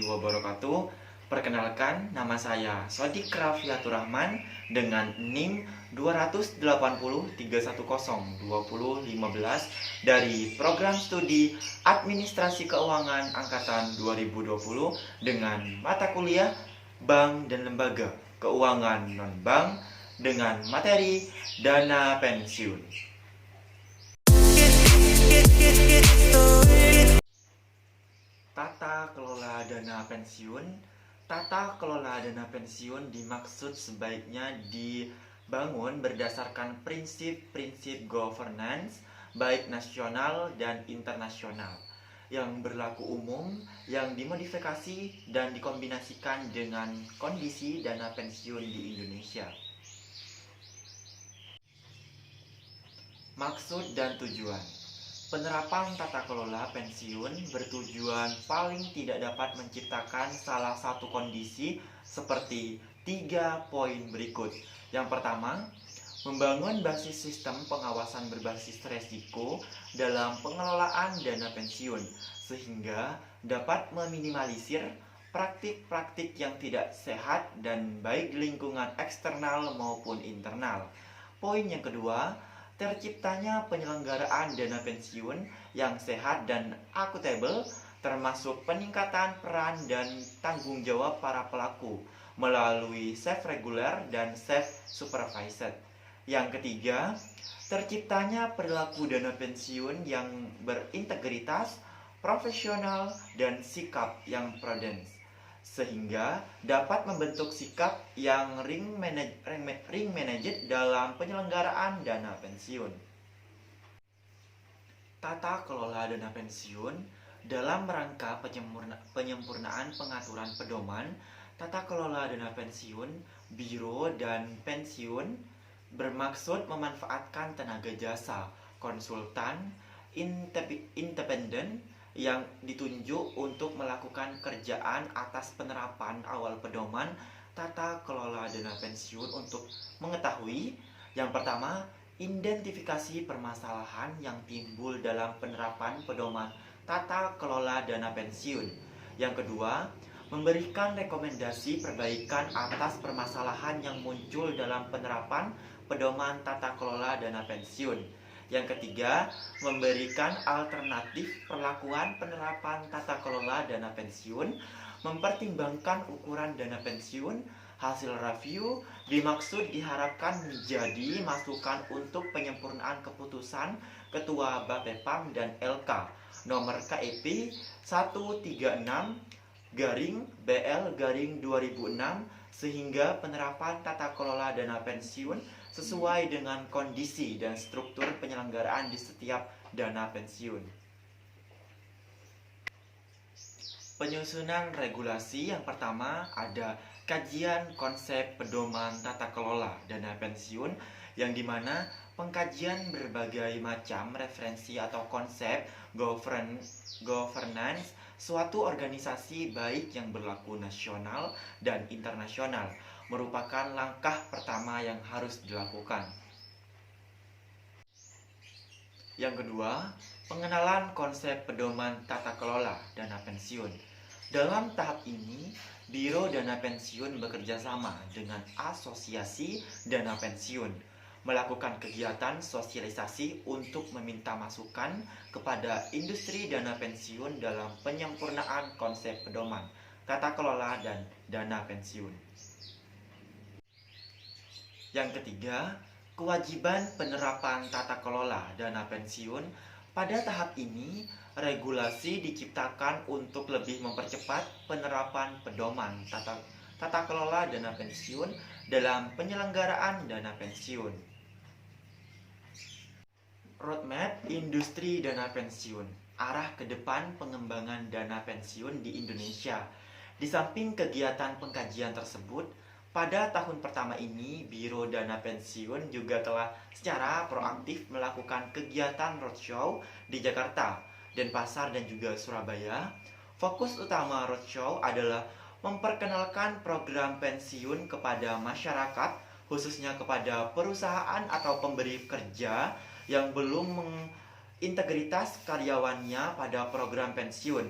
wabarakatuh. Perkenalkan, nama saya Sodik Raffiatur Rahman dengan NIM 28031002015 dari Program Studi Administrasi Keuangan Angkatan 2020 dengan mata kuliah Bank dan Lembaga Keuangan Non-Bank dengan materi dana pensiun. Tata kelola dana pensiun. Tata kelola dana pensiun dimaksud sebaiknya dibangun berdasarkan prinsip-prinsip governance baik nasional dan internasional yang berlaku umum, yang dimodifikasi dan dikombinasikan dengan kondisi dana pensiun di Indonesia. Maksud dan tujuan. Penerapan tata kelola pensiun bertujuan paling tidak dapat menciptakan salah satu kondisi seperti 3 poin berikut. Yang pertama, membangun basis sistem pengawasan berbasis resiko dalam pengelolaan dana pensiun sehingga dapat meminimalisir praktik-praktik yang tidak sehat dan baik di lingkungan eksternal maupun internal. Poin yang kedua, terciptanya penyelenggaraan dana pensiun yang sehat dan akuntabel, termasuk peningkatan peran dan tanggung jawab para pelaku melalui self-regular dan self-supervised. Yang ketiga, terciptanya perilaku dana pensiun yang berintegritas, profesional, dan sikap yang prudence, sehingga dapat membentuk sikap yang ring managed dalam penyelenggaraan dana pensiun. Tata kelola dana pensiun dalam rangka penyempurnaan pengaturan pedoman tata kelola dana pensiun, biro dan pensiun bermaksud memanfaatkan tenaga jasa konsultan independen yang ditunjuk untuk melakukan kerjaan atas penerapan awal pedoman tata kelola dana pensiun untuk mengetahui yang pertama, identifikasi permasalahan yang timbul dalam penerapan pedoman tata kelola dana pensiun. Yang kedua, memberikan rekomendasi perbaikan atas permasalahan yang muncul dalam penerapan pedoman tata kelola dana pensiun. Yang ketiga, memberikan alternatif perlakuan penerapan tata kelola dana pensiun, mempertimbangkan ukuran dana pensiun, hasil review dimaksud diharapkan menjadi masukan untuk penyempurnaan keputusan Ketua Bapepam dan LK nomor KEP 136/BL/2006 sehingga penerapan tata kelola dana pensiun sesuai dengan kondisi dan struktur penyelenggaraan di setiap dana pensiun. Penyusunan regulasi yang pertama ada kajian konsep pedoman tata kelola dana pensiun yang dimana pengkajian berbagai macam referensi atau konsep governance suatu organisasi baik yang berlaku nasional dan internasional merupakan langkah pertama yang harus dilakukan. Yang kedua, pengenalan konsep pedoman tata kelola dana pensiun. Dalam tahap ini, Biro Dana Pensiun bekerja sama dengan Asosiasi Dana Pensiun, melakukan kegiatan sosialisasi untuk meminta masukan kepada industri dana pensiun dalam penyempurnaan konsep pedoman tata kelola dan dana pensiun. Yang ketiga, kewajiban penerapan tata kelola dana pensiun. Pada tahap ini, regulasi diciptakan untuk lebih mempercepat penerapan pedoman tata kelola dana pensiun dalam penyelenggaraan dana pensiun. Roadmap industri dana pensiun, arah ke depan pengembangan dana pensiun di Indonesia. Di samping kegiatan pengkajian tersebut, pada tahun pertama ini, Biro Dana Pensiun juga telah secara proaktif melakukan kegiatan roadshow di Jakarta, Denpasar, dan juga Surabaya. Fokus utama roadshow adalah memperkenalkan program pensiun kepada masyarakat, khususnya kepada perusahaan atau pemberi kerja yang belum mengintegritas karyawannya pada program pensiun,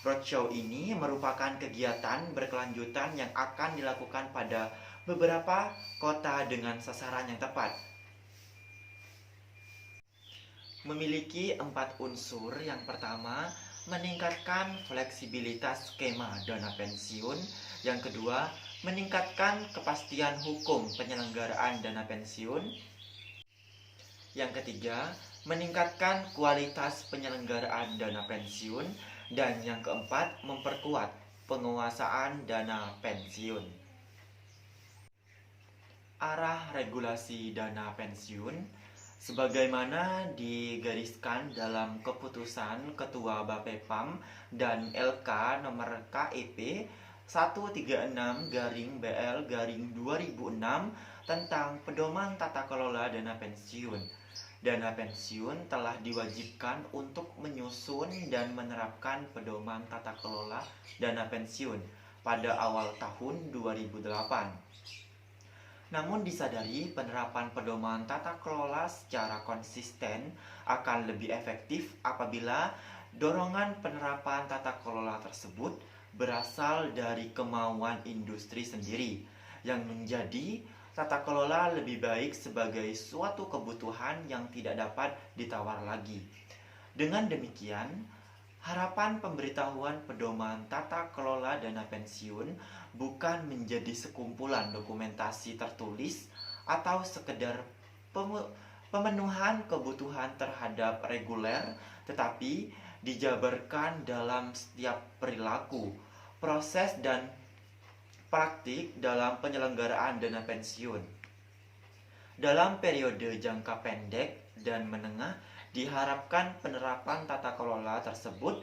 Roadshow ini merupakan kegiatan berkelanjutan yang akan dilakukan pada beberapa kota dengan sasaran yang tepat. Memiliki 4 unsur. Yang pertama, meningkatkan fleksibilitas skema dana pensiun. Yang kedua, meningkatkan kepastian hukum penyelenggaraan dana pensiun. Yang ketiga, meningkatkan kualitas penyelenggaraan dana pensiun. Dan yang keempat, memperkuat penguasaan dana pensiun. Arah regulasi dana pensiun sebagaimana digariskan dalam keputusan Ketua Bapepam dan LK nomor KEP 136-BL-2006 tentang pedoman tata kelola dana pensiun. Dana pensiun telah diwajibkan untuk menyusun dan menerapkan pedoman tata kelola dana pensiun pada awal tahun 2008. Namun disadari penerapan pedoman tata kelola secara konsisten akan lebih efektif apabila dorongan penerapan tata kelola tersebut berasal dari kemauan industri sendiri, yang menjadi tata kelola lebih baik sebagai suatu kebutuhan yang tidak dapat ditawar lagi. Dengan demikian, harapan pemberitahuan pedoman tata kelola dana pensiun bukan menjadi sekumpulan dokumentasi tertulis atau sekedar pemenuhan kebutuhan terhadap reguler, tetapi dijabarkan dalam setiap perilaku, proses, dan praktik dalam penyelenggaraan dana pensiun. Dalam periode jangka pendek dan menengah, diharapkan penerapan tata kelola tersebut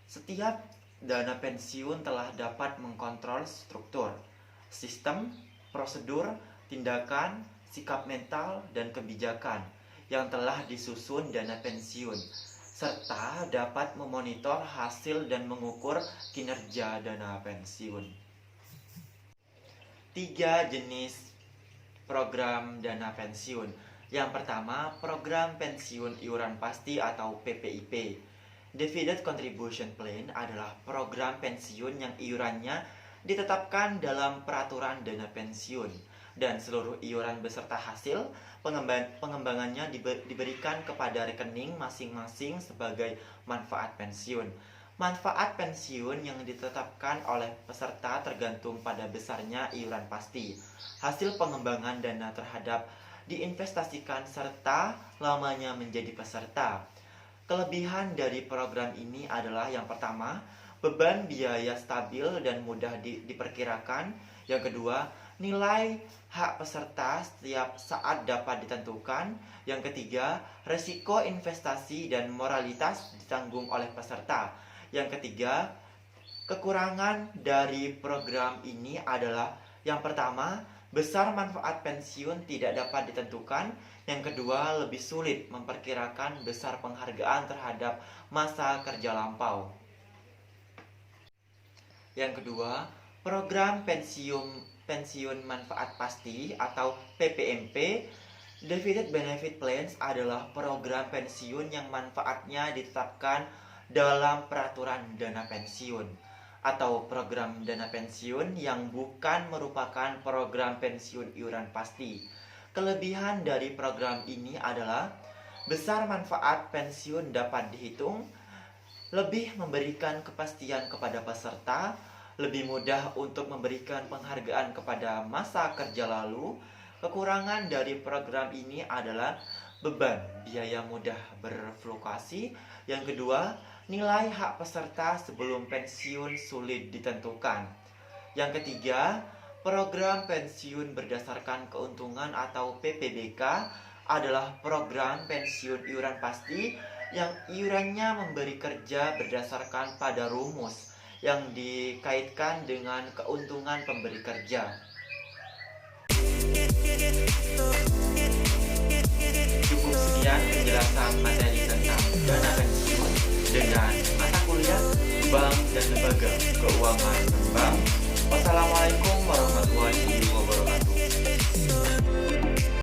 setiap dana pensiun telah dapat mengkontrol struktur, sistem, prosedur, tindakan, sikap mental, dan kebijakan yang telah disusun dana pensiun, serta dapat memonitor hasil dan mengukur kinerja dana pensiun. 3 jenis program dana pensiun. Yang pertama, program pensiun iuran pasti atau PPIP. Defined Contribution Plan adalah program pensiun yang iurannya ditetapkan dalam peraturan dana pensiun, dan seluruh iuran beserta hasil pengembangannya diberikan kepada rekening masing-masing sebagai manfaat pensiun. Manfaat pensiun yang ditetapkan oleh peserta tergantung pada besarnya iuran pasti, hasil pengembangan dana terhadap diinvestasikan, serta lamanya menjadi peserta. Kelebihan dari program ini adalah yang pertama, beban biaya stabil dan mudah diperkirakan. Yang kedua, nilai hak peserta setiap saat dapat ditentukan. Yang ketiga, resiko investasi dan moralitas ditanggung oleh peserta. Yang ketiga, kekurangan dari program ini adalah yang pertama, besar manfaat pensiun tidak dapat ditentukan. Yang kedua, lebih sulit memperkirakan besar penghargaan terhadap masa kerja lampau. Yang kedua, program pensiun manfaat pasti atau PPMP. Defined Benefit Plans adalah program pensiun yang manfaatnya ditetapkan dalam peraturan dana pensiun, atau program dana pensiun yang bukan merupakan program pensiun iuran pasti. Kelebihan dari program ini adalah besar manfaat pensiun dapat dihitung, lebih memberikan kepastian kepada peserta, lebih mudah untuk memberikan penghargaan kepada masa kerja lalu. Kekurangan dari program ini adalah beban biaya mudah berfluktuasi. Yang kedua, nilai hak peserta sebelum pensiun sulit ditentukan. Yang ketiga, program pensiun berdasarkan keuntungan atau PPBK adalah program pensiun iuran pasti yang iurannya memberi kerja berdasarkan pada rumus yang dikaitkan dengan keuntungan pemberi kerja. Cukup sekian penjelasan materi tentang dana pensiun dengan mata kuliah Bank dan Lembaga Keuangan Bank